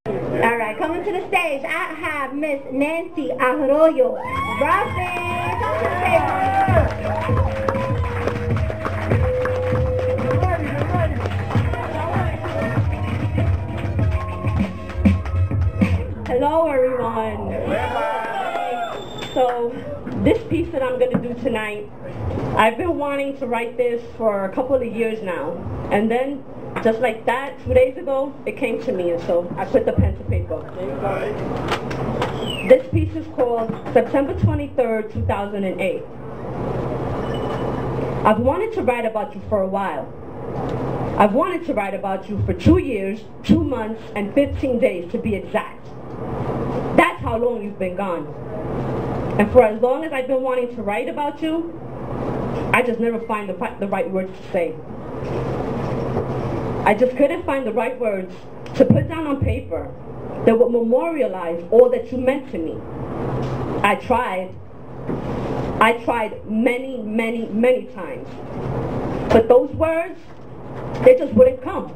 All right, coming to the stage, I have Miss Nancy Arroyo. Broadway, come to the stage. Hello, everyone. So, this piece that I'm going to do tonight, I've been wanting to write this for a couple of years now, and then just like that, 2 days ago, it came to me, and so I put the pen to paper. This piece is called September 23rd, 2008. I've wanted to write about you for a while. I've wanted to write about you for 2 years, 2 months, and 15 days to be exact. That's how long you've been gone. And for as long as I've been wanting to write about you, I just never find the right words to say. I just couldn't find the right words to put down on paper that would memorialize all that you meant to me. I tried many, many, many times. But those words, they just wouldn't come.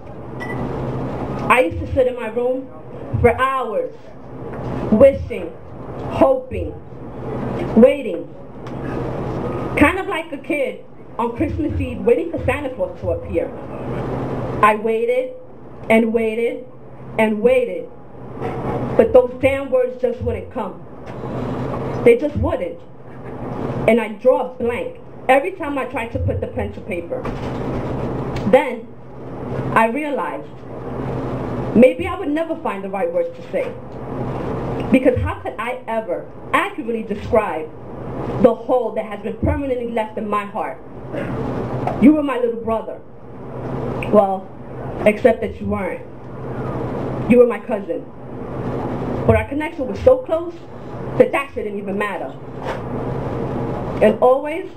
I used to sit in my room for hours, wishing, hoping, waiting. Kind of like a kid on Christmas Eve waiting for Santa Claus to appear. I waited and waited and waited, but those damn words just wouldn't come. They just wouldn't. And I'd draw a blank every time I tried to put the pen to paper. Then I realized maybe I would never find the right words to say. Because how could I ever accurately describe the hole that has been permanently left in my heart? You were my little brother. Well, except that you weren't. You were my cousin. But our connection was so close that that shouldn't even matter. And always,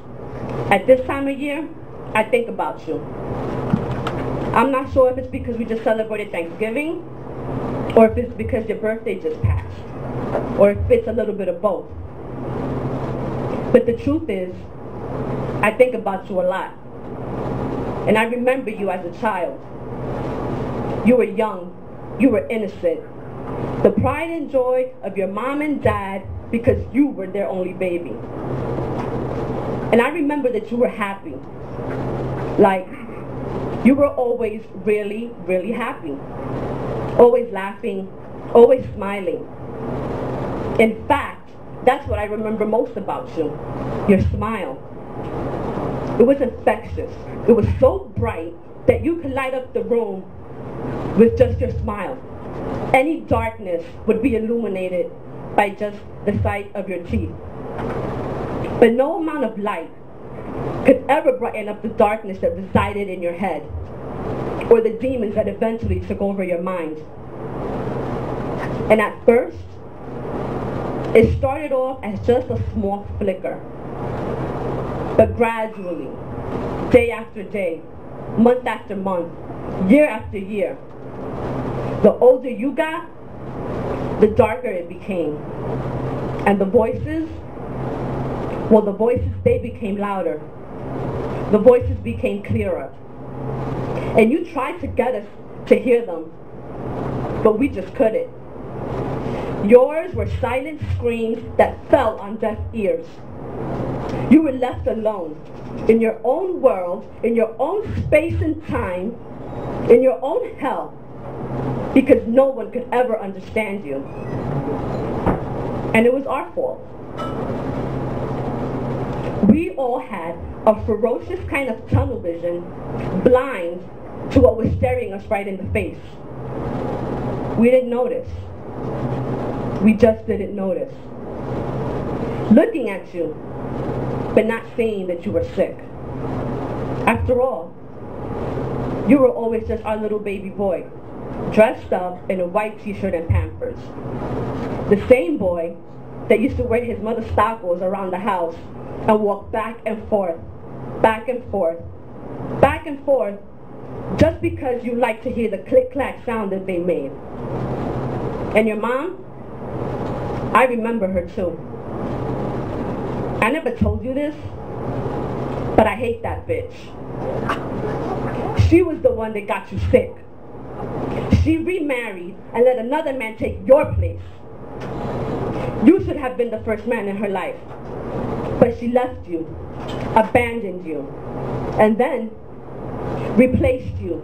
at this time of year, I think about you. I'm not sure if it's because we just celebrated Thanksgiving, or if it's because your birthday just passed, or if it's a little bit of both. But the truth is, I think about you a lot. And I remember you as a child. You were young. You were innocent. The pride and joy of your mom and dad because you were their only baby. And I remember that you were happy. Like, you were always really, really happy. Always laughing. Always smiling. In fact, that's what I remember most about you. Your smile. It was infectious. It was so bright that you could light up the room with just your smile. Any darkness would be illuminated by just the sight of your teeth. But no amount of light could ever brighten up the darkness that resided in your head, or the demons that eventually took over your mind. And at first, it started off as just a small flicker. But gradually, day after day, month after month, year after year, the older you got, the darker it became. And the voices, well, the voices, they became louder. The voices became clearer. And you tried to get us to hear them, but we just couldn't. Yours were silent screams that fell on deaf ears. You were left alone, in your own world, in your own space and time, in your own hell, because no one could ever understand you. And it was our fault. We all had a ferocious kind of tunnel vision, blind to what was staring us right in the face. We didn't notice. We just didn't notice. Looking at you, but not seeing that you were sick. After all, you were always just our little baby boy, dressed up in a white t-shirt and Pampers. The same boy that used to wear his mother's stockings around the house and walk back and forth, back and forth, back and forth, just because you like to hear the click-clack sound that they made. And your mom? I remember her too. I never told you this, but I hate that bitch. She was the one that got you sick. She remarried and let another man take your place. You should have been the first man in her life. But she left you, abandoned you, and then replaced you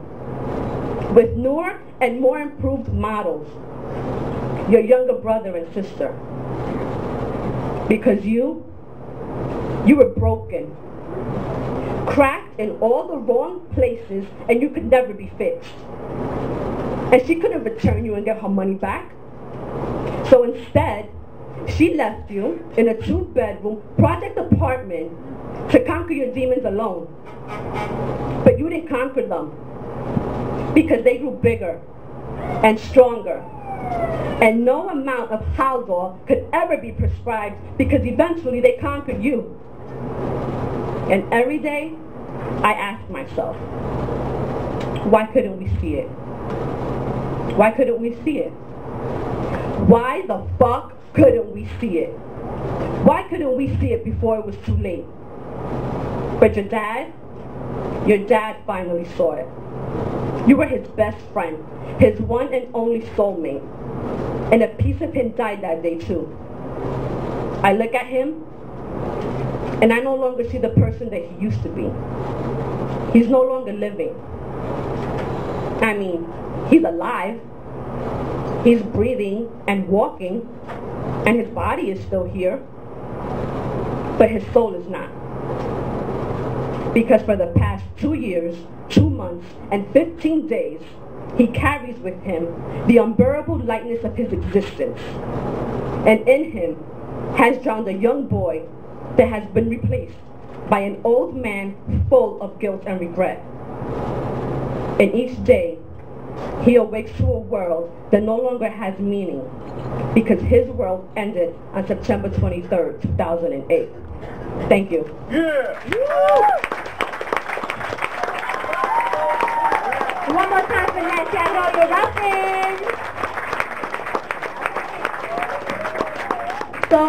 with newer and more improved models, your younger brother and sister. Because you were broken, cracked in all the wrong places, and you could never be fixed. And she couldn't return you and get her money back. So instead, she left you in a 2-bedroom project apartment to conquer your demons alone. But you didn't conquer them because they grew bigger and stronger. And no amount of Haldol could ever be prescribed because eventually they conquered you. And every day, I ask myself, why couldn't we see it? Why couldn't we see it? Why the fuck couldn't we see it? Why couldn't we see it before it was too late? But your dad finally saw it. You were his best friend, his one and only soulmate. And a piece of him died that day too. I look at him, and I no longer see the person that he used to be. He's no longer living. I mean, he's alive. He's breathing and walking, and his body is still here, but his soul is not. Because for the past 2 years, 2 months, and 15 days, he carries with him the unbearable lightness of his existence. And in him has drowned a young boy that has been replaced by an old man full of guilt and regret. And each day, he awakes to a world that no longer has meaning because his world ended on September 23rd, 2008. Thank you. Yeah! One more time for Nancy Arroyo.